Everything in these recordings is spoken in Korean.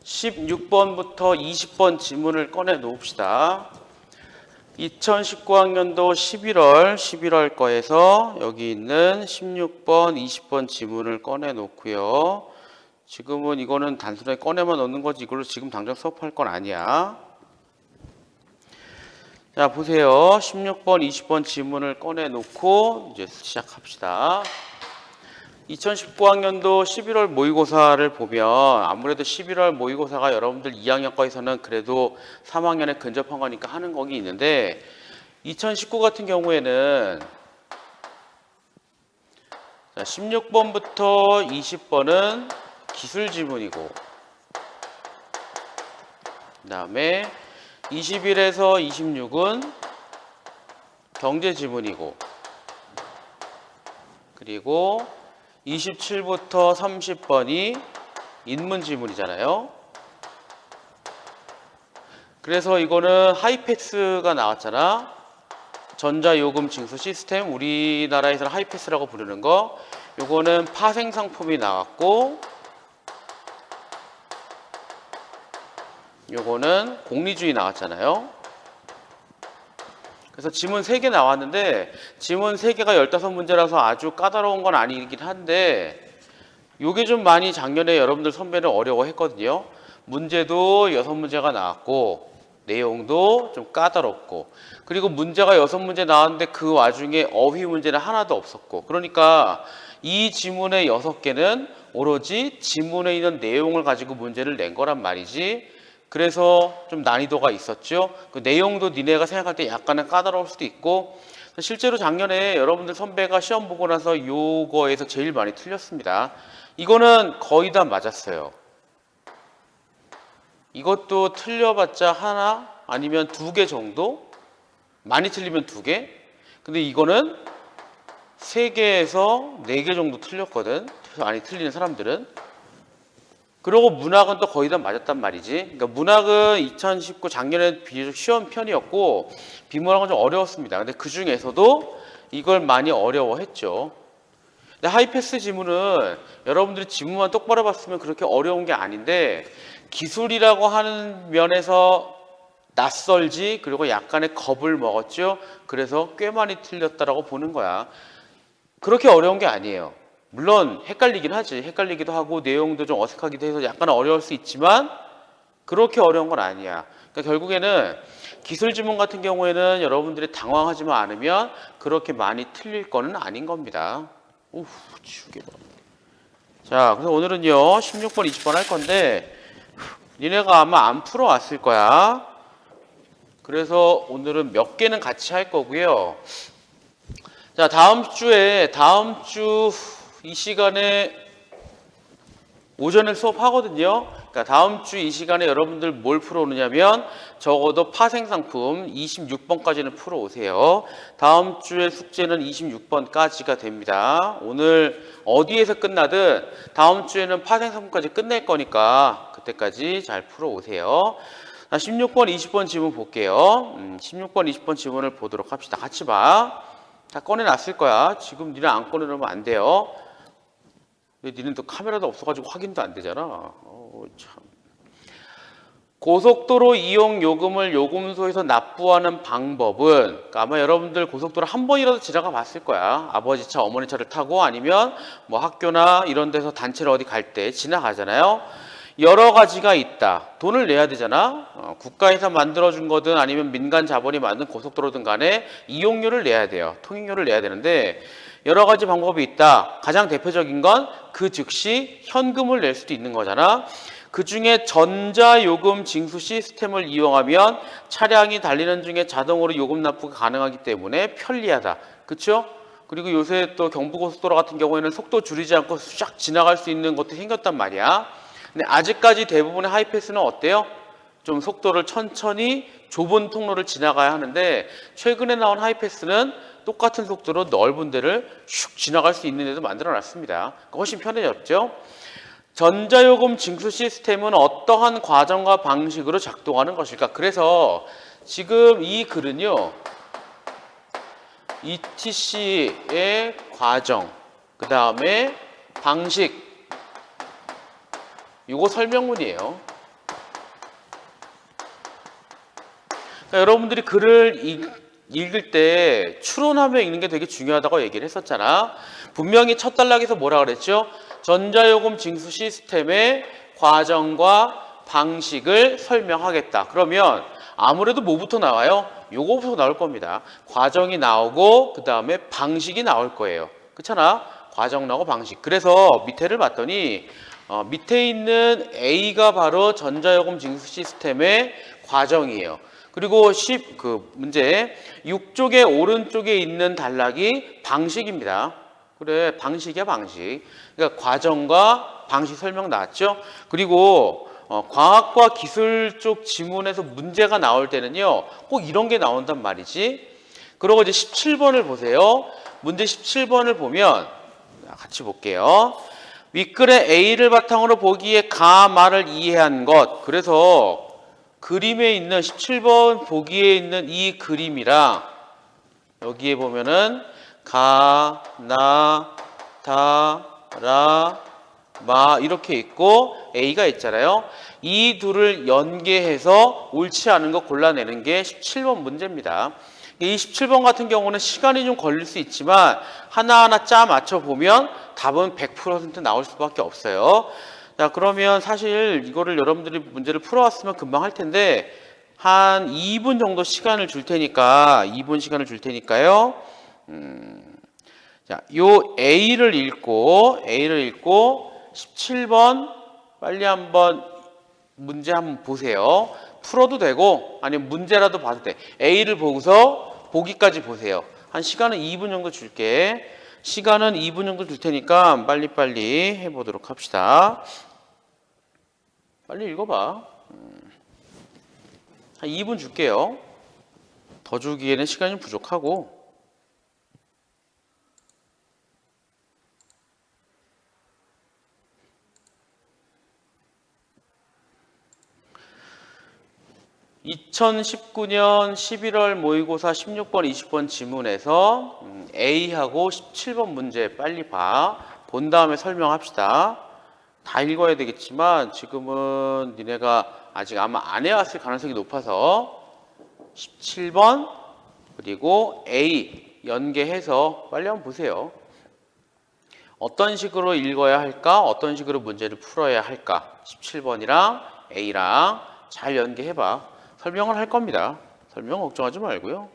16번부터 20번 지문을 꺼내 놓읍시다. 2019학년도 11월 거에서 여기 있는 16번, 20번 지문을 꺼내 놓고요. 지금은 이거는 단순하게 꺼내만 놓는 거지 이걸로 지금 당장 수업할 건 아니야. 자, 보세요. 16번, 20번 지문을 꺼내 놓고 이제 시작합시다. 2019학년도 11월 모의고사를 보면 아무래도 11월 모의고사가 여러분들 2학년 거에서는 그래도 3학년에 근접한 거니까 하는 거기 있는데 2019 같은 경우에는 16번부터 20번은 기술 지문이고 그 다음에 21에서 26은 경제 지문이고 그리고 27부터 30번이 인문 지문이잖아요. 그래서 이거는 하이패스가 나왔잖아. 전자요금 징수 시스템, 우리나라에서는 하이패스라고 부르는 거. 요거는 파생 상품이 나왔고 요거는 공리주의 나왔잖아요. 그래서 지문 3개 나왔는데 지문 3개가 15문제라서 아주 까다로운 건 아니긴 한데 요게 좀 많이 작년에 여러분들 선배는 어려워했거든요. 문제도 6문제가 나왔고 내용도 좀 까다롭고 그리고 문제가 6문제 나왔는데 그 와중에 어휘 문제는 하나도 없었고 그러니까 이 지문의 6개는 오로지 지문에 있는 내용을 가지고 문제를 낸 거란 말이지. 그래서 좀 난이도가 있었죠. 그 내용도 니네가 생각할 때 약간은 까다로울 수도 있고 실제로 작년에 여러분들 선배가 시험 보고 나서 요거에서 제일 많이 틀렸습니다. 이거는 거의 다 맞았어요. 이것도 틀려봤자 하나 아니면 2개 정도? 많이 틀리면 2개? 근데 이거는 3개에서 4개 정도 틀렸거든. 많이 틀리는 사람들은. 그리고 문학은 또 거의 다 맞았단 말이지. 그러니까 문학은 2019 작년에 비교적 쉬운 편이었고 비문학은 좀 어려웠습니다. 근데 그 중에서도 이걸 많이 어려워했죠. 근데 하이패스 지문은 여러분들이 지문만 똑바로 봤으면 그렇게 어려운 게 아닌데 기술이라고 하는 면에서 낯설지 그리고 약간의 겁을 먹었죠. 그래서 꽤 많이 틀렸다라고 보는 거야. 그렇게 어려운 게 아니에요. 물론 헷갈리긴 하지. 헷갈리기도 하고 내용도 좀 어색하기도 해서 약간 어려울 수 있지만 그렇게 어려운 건 아니야. 그러니까 결국에는 기술 지문 같은 경우에는 여러분들이 당황하지만 않으면 그렇게 많이 틀릴 거는 아닌 겁니다. 오, 치우게 봐. 자, 그래서 오늘은요 16번, 20번 할 건데 니네가 아마 안 풀어왔을 거야. 그래서 오늘은 몇 개는 같이 할 거고요. 자, 다음 주 이 시간에 오전에 수업하거든요. 그러니까 다음 주 이 시간에 여러분들 뭘 풀어오느냐면 적어도 파생상품 26번까지는 풀어오세요. 다음 주에 숙제는 26번까지가 됩니다. 오늘 어디에서 끝나든 다음 주에는 파생상품까지 끝낼 거니까 그때까지 잘 풀어오세요. 16번, 20번 지문 볼게요. 16번, 20번 지문을 보도록 합시다. 같이 봐. 다 꺼내놨을 거야. 지금 니네 안 꺼내놓으면 안 돼요. 니는 또 카메라도 없어가지고 확인도 안 되잖아. 참. 고속도로 이용 요금을 요금소에서 납부하는 방법은 그러니까 아마 여러분들 고속도로 한 번이라도 지나가 봤을 거야. 아버지 차, 어머니 차를 타고 아니면 뭐 학교나 이런 데서 단체를 어디 갈 때 지나가잖아요. 여러 가지가 있다. 돈을 내야 되잖아. 국가에서 만들어준 거든 아니면 민간 자본이 만든 고속도로든 간에 이용료를 내야 돼요. 통행료를 내야 되는데 여러 가지 방법이 있다. 가장 대표적인 건 그 즉시 현금을 낼 수도 있는 거잖아. 그 중에 전자요금 징수 시스템을 이용하면 차량이 달리는 중에 자동으로 요금 납부가 가능하기 때문에 편리하다. 그렇죠? 그리고 요새 또 경부고속도로 같은 경우에는 속도 줄이지 않고 쫙 지나갈 수 있는 것도 생겼단 말이야. 근데 아직까지 대부분의 하이패스는 어때요? 좀 속도를 천천히 좁은 통로를 지나가야 하는데 최근에 나온 하이패스는 똑같은 속도로 넓은 데를 슉 지나갈 수 있는 데도 만들어 놨습니다. 훨씬 편해졌죠? 전자요금 징수 시스템은 어떠한 과정과 방식으로 작동하는 것일까? 그래서 지금 이 글은요. ETC의 과정, 그 다음에 방식, 이거 설명문이에요. 그러니까 여러분들이 글을 읽을 때 추론하며 읽는 게 되게 중요하다고 얘기를 했었잖아. 분명히 첫 단락에서 뭐라 그랬죠? 전자요금 징수 시스템의 과정과 방식을 설명하겠다. 그러면 아무래도 뭐부터 나와요? 요거부터 나올 겁니다. 과정이 나오고 그 다음에 방식이 나올 거예요. 그렇잖아? 과정 나오고 방식. 그래서 밑에를 봤더니 밑에 있는 A가 바로 전자요금 징수 시스템의 과정이에요. 그리고 문제 6쪽의 오른쪽에 있는 단락이 방식입니다. 그래, 방식이야, 방식. 그러니까 과정과 방식 설명 나왔죠? 그리고 과학과 기술 쪽 지문에서 문제가 나올 때는요, 꼭 이런 게 나온단 말이지. 그리고 이제 17번을 보세요. 문제 17번을 보면, 같이 볼게요. 윗글에 A를 바탕으로 보기에 가 말을 이해한 것. 그래서 그림에 있는 17번 보기에 있는 이 그림이랑 여기에 보면은 가, 나, 다, 라, 마 이렇게 있고 A가 있잖아요. 이 둘을 연계해서 옳지 않은 거 골라내는 게 17번 문제입니다. 이 17번 같은 경우는 시간이 좀 걸릴 수 있지만 하나하나 짜 맞춰보면 답은 100% 나올 수밖에 없어요. 자, 그러면 사실 이거를 여러분들이 문제를 풀어왔으면 금방 할 텐데 한 2분 정도 시간을 줄 테니까 2분 시간을 줄 테니까요. 자, 요 A를 읽고 17번 빨리 한번 문제 한번 보세요. 풀어도 되고 아니면 문제라도 봐도 돼. A를 보고서 보기까지 보세요. 한 시간은 2분 정도 줄게. 시간은 2분 정도 줄 테니까 빨리빨리 해보도록 합시다. 빨리 읽어봐. 한 2분 줄게요. 더 주기에는 시간이 부족하고. (2019년 11월) 모의고사 16번 20번 지문에서 A하고 17번 문제 빨리 본 다음에 설명합시다. 다 읽어야 되겠지만 지금은 니네가 아직 아마 안 해왔을 가능성이 높아서 17번 그리고 A 연계해서 빨리 한번 보세요. 어떤 식으로 읽어야 할까? 어떤 식으로 문제를 풀어야 할까? 17번이랑 A랑 잘 연계해봐. 설명을 할 겁니다. 설명 걱정하지 말고요.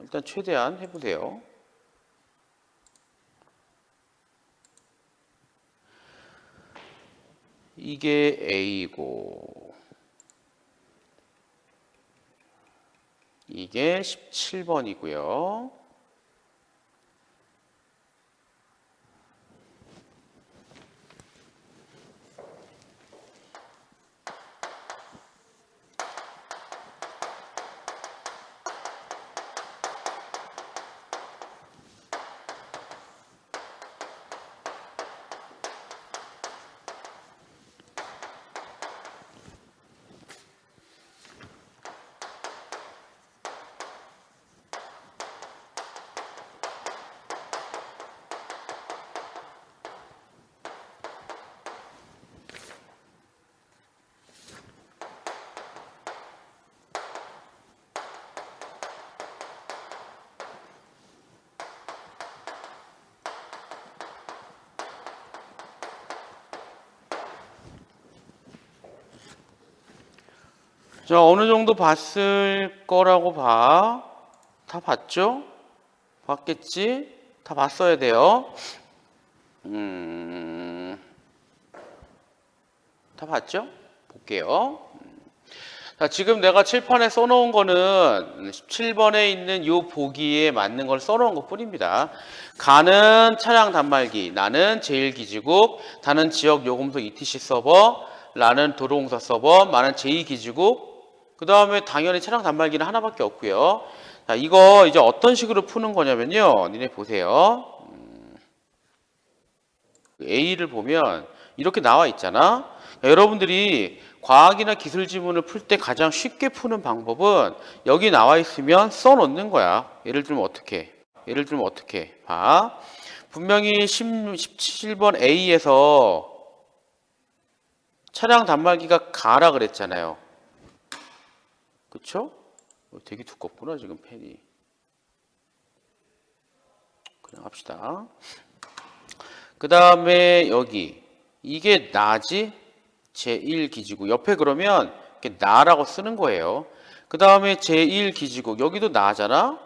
일단 최대한 해보세요. 이게 A고 이게 17번이고요. 자, 어느 정도 봤을 거라고 봐. 다 봤죠? 봤겠지? 다 봤어야 돼요. 다 봤죠? 볼게요. 자, 지금 내가 칠판에 써놓은 거는 17번에 있는 이 보기에 맞는 걸 써놓은 것 뿐입니다. 가는 차량 단말기, 나는 제1기지국, 다는 지역요금소 ETC 서버, 라는 도로공사 서버, 마는 제2기지국, 그 다음에 당연히 차량 단말기는 하나밖에 없고요. 자, 이거 이제 어떤 식으로 푸는 거냐면요. 니네 보세요. A를 보면 이렇게 나와 있잖아. 여러분들이 과학이나 기술 지문을 풀 때 가장 쉽게 푸는 방법은 여기 나와 있으면 써놓는 거야. 예를 들면 어떻게? 봐. 분명히 17번 A에서 차량 단말기가 가라 그랬잖아요. 그쵸? 되게 두껍구나 지금 펜이. 그냥 합시다. 그 다음에 여기 이게 나지? 제1기지국 옆에 그러면 이렇게 나라고 쓰는 거예요. 그 다음에 제1기지국 여기도 나잖아.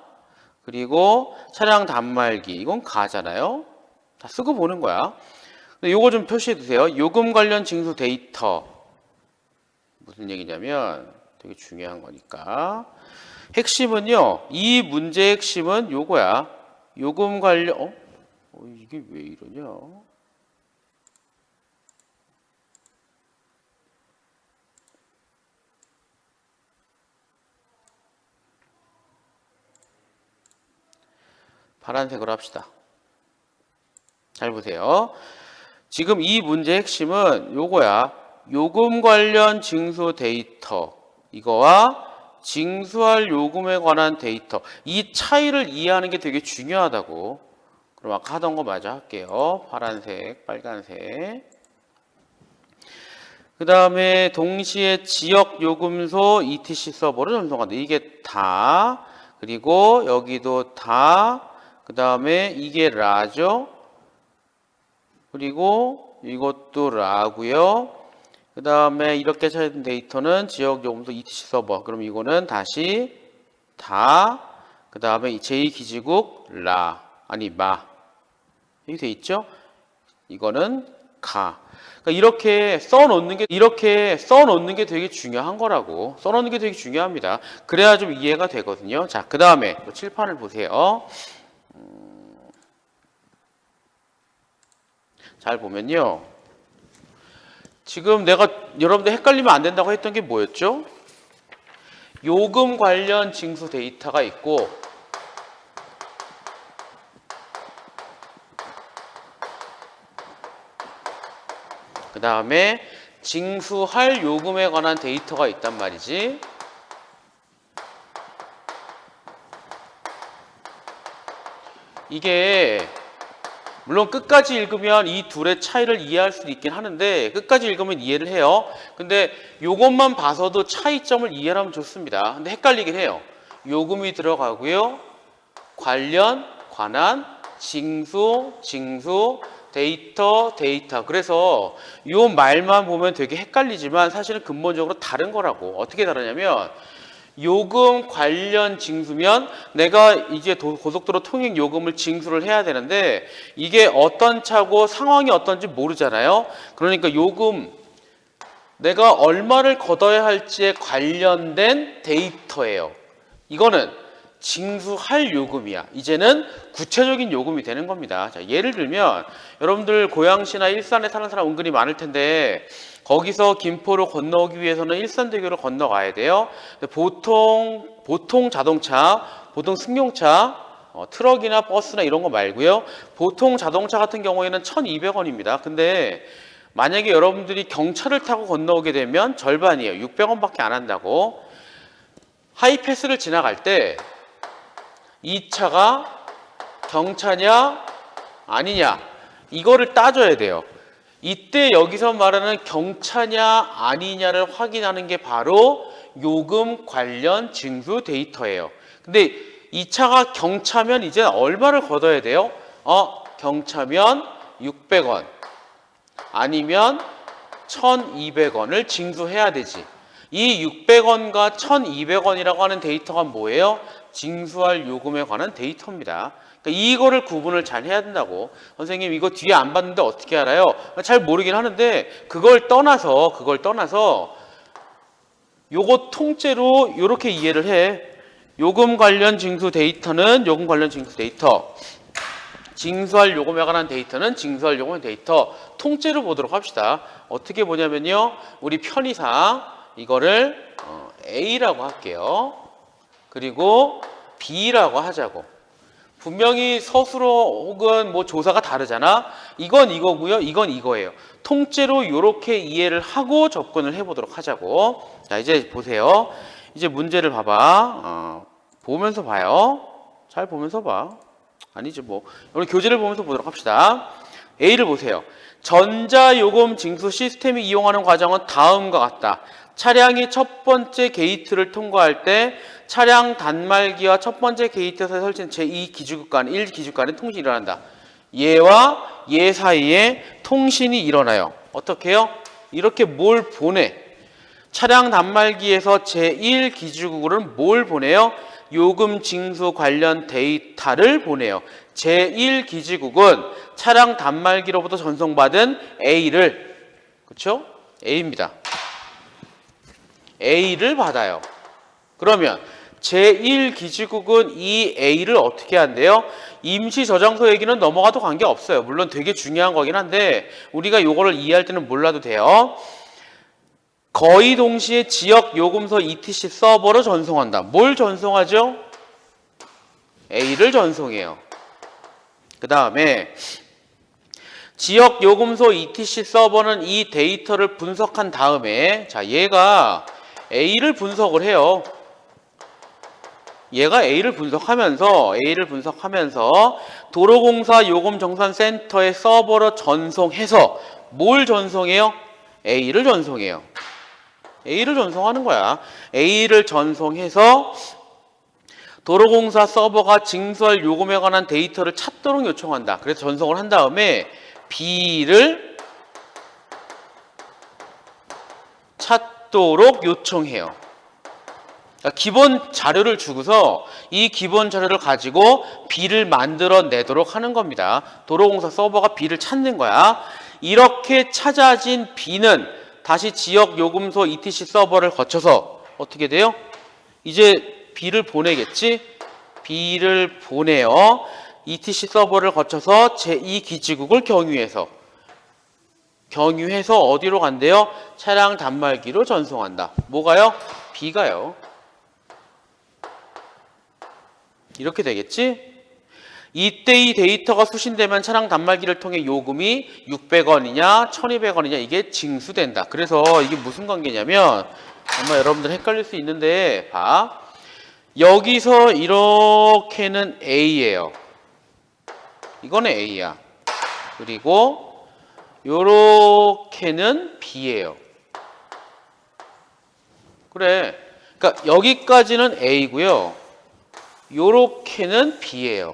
그리고 차량 단말기 이건 가잖아요. 다 쓰고 보는 거야. 근데 요거 좀 표시해 두세요. 요금 관련 징수 데이터 무슨 얘기냐면 되게 중요한 거니까 핵심은요. 이 문제의 핵심은 요거야. 요금 관련 이게 왜 이러냐? 파란색으로 합시다. 잘 보세요. 지금 이 문제의 핵심은 요거야. 요금 관련 징수 데이터 이거와 징수할 요금에 관한 데이터 이 차이를 이해하는 게 되게 중요하다고. 그럼 아까 하던 거 마저 할게요. 파란색, 빨간색. 그 다음에 동시에 지역 요금소 ETC 서버를 전송한다. 이게 다. 그리고 여기도 다. 그 다음에 이게 라죠. 그리고 이것도 라고요. 그 다음에 이렇게 찾은 데이터는 지역 요금소 ETC 서버. 그럼 이거는 다시 다. 그 다음에 제2기지국 라. 아니 마. 이렇게 돼 있죠? 이거는 가. 그러니까 이렇게 써놓는 게 되게 중요한 거라고. 써놓는 게 되게 중요합니다. 그래야 좀 이해가 되거든요. 자, 그 다음에 칠판을 보세요. 잘 보면요. 지금 내가 여러분들 헷갈리면 안 된다고 했던 게 뭐였죠? 요금 관련 징수 데이터가 있고 그 다음에 징수할 요금에 관한 데이터가 있단 말이지. 이게 물론 끝까지 읽으면 이 둘의 차이를 이해할 수도 있긴 하는데 끝까지 읽으면 이해를 해요. 근데 요것만 봐서도 차이점을 이해하면 좋습니다. 근데 헷갈리긴 해요. 요금이 들어가고요. 관한, 징수, 데이터. 그래서 이 말만 보면 되게 헷갈리지만 사실은 근본적으로 다른 거라고. 어떻게 다르냐면 요금 관련 징수면 내가 이제 고속도로 통행 요금을 징수를 해야 되는데 이게 어떤 차고 상황이 어떤지 모르잖아요. 그러니까 요금 내가 얼마를 걷어야 할지에 관련된 데이터예요. 이거는 징수할 요금이야. 이제는 구체적인 요금이 되는 겁니다. 자, 예를 들면 여러분들 고양시나 일산에 사는 사람 은근히 많을 텐데 거기서 김포로 건너오기 위해서는 일산대교를 건너가야 돼요. 보통 자동차, 보통 승용차, 트럭이나 버스나 이런 거 말고요. 보통 자동차 같은 경우에는 1,200원입니다. 근데 만약에 여러분들이 경차를 타고 건너오게 되면 절반이에요. 600원밖에 안 한다고. 하이패스를 지나갈 때 이 차가 경차냐 아니냐 이거를 따져야 돼요. 이때 여기서 말하는 경차냐 아니냐를 확인하는 게 바로 요금 관련 징수 데이터예요. 근데 이 차가 경차면 이제 얼마를 걷어야 돼요? 경차면 600원 아니면 1,200원을 징수해야 되지. 이 600원과 1,200원이라고 하는 데이터가 뭐예요? 징수할 요금에 관한 데이터입니다. 그러니까 이거를 구분을 잘 해야 된다고. 선생님 이거 뒤에 안 봤는데 어떻게 알아요? 잘 모르긴 하는데 그걸 떠나서 요거 통째로 이렇게 이해를 해. 요금 관련 징수 데이터는 요금 관련 징수 데이터, 징수할 요금에 관한 데이터는 징수할 요금의 데이터 통째로 보도록 합시다. 어떻게 보냐면요. 우리 편의상 이거를 A라고 할게요. 그리고 B라고 하자고. 분명히 서술어 혹은 뭐 조사가 다르잖아. 이건 이거고요. 이건 이거예요. 통째로 이렇게 이해를 하고 접근을 해보도록 하자고. 자, 이제 보세요. 이제 문제를 봐봐. 보면서 봐요. 잘 보면서 봐. 아니지 뭐. 우리 교재를 보면서 보도록 합시다. A를 보세요. 전자요금 징수 시스템이 이용하는 과정은 다음과 같다. 차량이 첫 번째 게이트를 통과할 때 차량 단말기와 첫 번째 게이트에서 설치된 제2기지국 간, 1기지국 간의 통신이 일어난다. 얘와 얘 사이에 통신이 일어나요. 어떻게 해요? 이렇게 뭘 보내? 차량 단말기에서 제1기지국으로는 뭘 보내요? 요금 징수 관련 데이터를 보내요. 제1기지국은 차량 단말기로부터 전송받은 A를, 그렇죠? A입니다. A를 받아요. 그러면 제1기지국은 이 A를 어떻게 한대요? 임시 저장소 얘기는 넘어가도 관계없어요. 물론 되게 중요한 거긴 한데 우리가 요거를 이해할 때는 몰라도 돼요. 거의 동시에 지역 요금소 ETC 서버로 전송한다. 뭘 전송하죠? A를 전송해요. 그 다음에 지역 요금소 ETC 서버는 이 데이터를 분석한 다음에 자 얘가 A를 분석을 해요. 얘가 A를 분석하면서 도로공사 요금정산센터의 서버로 전송해서 뭘 전송해요? A를 전송해요. A를 전송하는 거야. A를 전송해서 도로공사 서버가 징수할 요금에 관한 데이터를 찾도록 요청한다. 그래서 전송을 한 다음에 B를 찾도록 요청해요. 그러니까 기본 자료를 주고서 이 기본 자료를 가지고 B를 만들어내도록 하는 겁니다. 도로공사 서버가 B를 찾는 거야. 이렇게 찾아진 B는 다시 지역 요금소 ETC 서버를 거쳐서 어떻게 돼요? 이제 B를 보내겠지? B를 보내요. ETC 서버를 거쳐서 제2기지국을 경유해서 어디로 간대요? 차량 단말기로 전송한다. 뭐가요? B가요. 이렇게 되겠지? 이때 이 데이터가 수신되면 차량 단말기를 통해 요금이 600원이냐 1200원이냐 이게 징수된다. 그래서 이게 무슨 관계냐면 아마 여러분들 헷갈릴 수 있는데 봐. 여기서 이렇게는 A예요. 이거는 A야. 그리고 요렇게는 B예요. 그래. 그러니까 여기까지는 A고요. 요렇게는 B예요.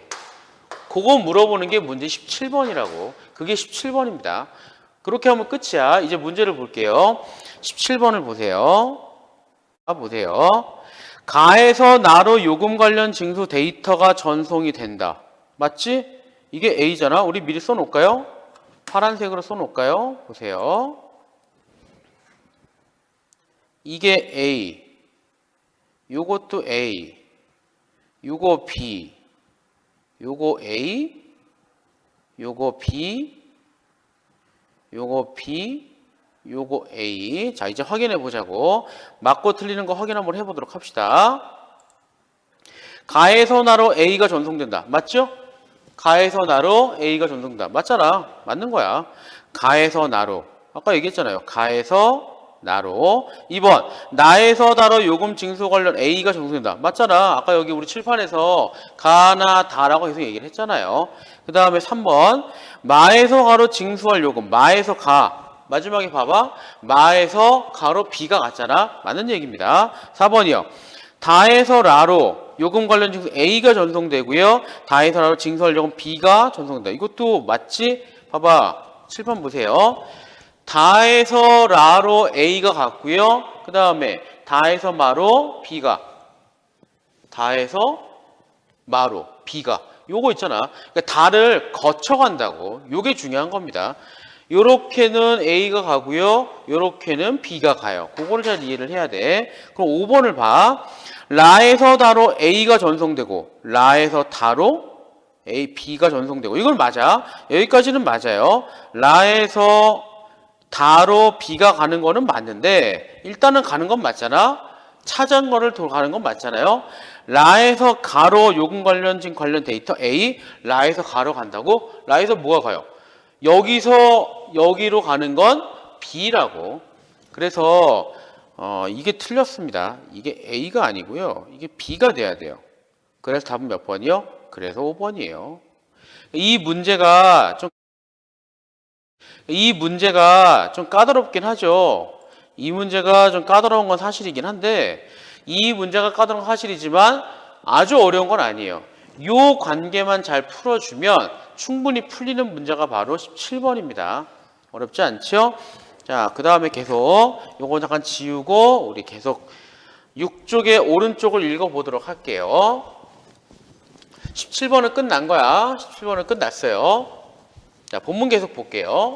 그거 물어보는 게 문제 17번이라고. 그게 17번입니다. 그렇게 하면 끝이야. 이제 문제를 볼게요. 17번을 보세요. 가에서 나로 요금 관련 징수 데이터가 전송이 된다. 맞지? 이게 A잖아. 우리 미리 써놓을까요? 파란색으로 써놓을까요? 보세요. 이게 A. 요것도 A. 요거 B. 요거 A, 요거 B, 요거 B, 요거 A. 자, 이제 확인해 보자고. 맞고 틀리는 거 확인 한번 해보도록 합시다. 가에서 나로 A가 전송된다. 맞죠? 가에서 나로 A가 전송된다. 맞잖아. 맞는 거야. 가에서 나로. 아까 얘기했잖아요. 가에서 나로. 2번 나에서 나로 요금 징수 관련 A가 전송된다. 맞잖아. 아까 여기 우리 칠판에서 가나 다라고 계속 얘기를 했잖아요. 그 다음에 3번 마에서 가로 징수할 요금. 마에서 가. 마지막에 봐봐. 마에서 가로 B가 같잖아. 맞는 얘기입니다. 4번이요. 다에서 라로 요금 관련 징수 A가 전송되고요. 다에서 라로 징수할 요금 B가 전송된다. 이것도 맞지? 봐봐. 칠판 보세요. 다에서 라로 A가 같고요. 그 다음에 다에서 마로 B가. 다에서 마로 B가. 요거 있잖아. 그러니까 다를 거쳐간다고. 요게 중요한 겁니다. 요렇게는 A가 가고요. 요렇게는 B가 가요. 그거를 잘 이해를 해야 돼. 그럼 5번을 봐. 라에서 다로 A가 전송되고 라에서 다로 B가 전송되고. 이건 맞아. 여기까지는 맞아요. 라에서 다로 B가 가는 거는 맞는데 일단은 가는 건 맞잖아. 찾은 거를 가는 건 맞잖아요. 라에서 가로 요금 관련 데이터 A, 라에서 가로 간다고? 라에서 뭐가 가요? 여기서 여기로 가는 건 B라고. 그래서 이게 틀렸습니다. 이게 A가 아니고요. 이게 B가 돼야 돼요. 그래서 답은 몇 번이요? 그래서 5번이에요. 이 문제가 좀 까다롭긴 하죠. 이 문제가 좀 까다로운 건 사실이긴 한데 이 문제가 까다로운 건 사실이지만 아주 어려운 건 아니에요. 요 관계만 잘 풀어주면 충분히 풀리는 문제가 바로 17번입니다. 어렵지 않죠? 자, 그 다음에 계속 요거 잠깐 지우고 우리 계속 6쪽의 오른쪽을 읽어보도록 할게요. 17번은 끝난 거야. 17번은 끝났어요. 자, 본문 계속 볼게요.